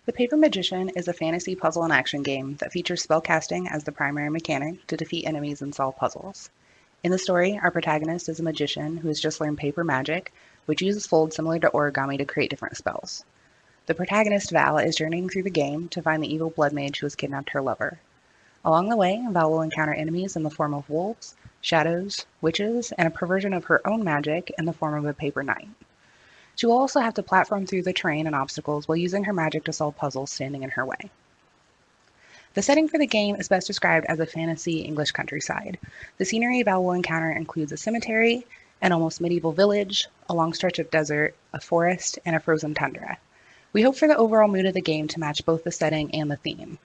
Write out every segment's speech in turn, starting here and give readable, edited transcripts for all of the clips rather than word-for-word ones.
The Paper Magician is a fantasy puzzle and action game that features spellcasting as the primary mechanic to defeat enemies and solve puzzles. In the story, our protagonist is a magician who has just learned paper magic, which uses folds similar to origami to create different spells. The protagonist, Val, is journeying through the game to find the evil blood mage who has kidnapped her lover. Along the way, Val will encounter enemies in the form of wolves, shadows, witches, and a perversion of her own magic in the form of a paper knight. She will also have to platform through the terrain and obstacles while using her magic to solve puzzles standing in her way. The setting for the game is best described as a fantasy English countryside. The scenery Val will encounter includes a cemetery, an almost medieval village, a long stretch of desert, a forest, and a frozen tundra. We hope for the overall mood of the game to match both the setting and the theme.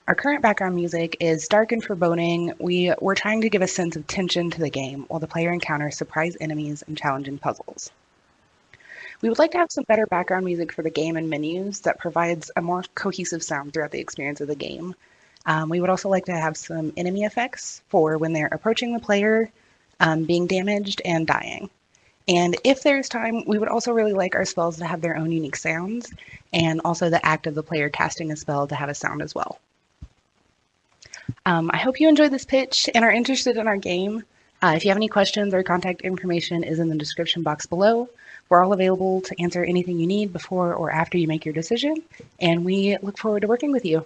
Our current background music is dark and foreboding. We're trying to give a sense of tension to the game while the player encounters surprise enemies and challenging puzzles. We would like to have some better background music for the game and menus that provides a more cohesive sound throughout the experience of the game. We would also like to have some enemy effects for when they're approaching the player, being damaged, and dying. And if there's time, we would also really like our spells to have their own unique sounds, and also the act of the player casting a spell to have a sound as well. I hope you enjoyed this pitch and are interested in our game. If you have any questions, our contact information is in the description box below. We're all available to answer anything you need before or after you make your decision, and we look forward to working with you.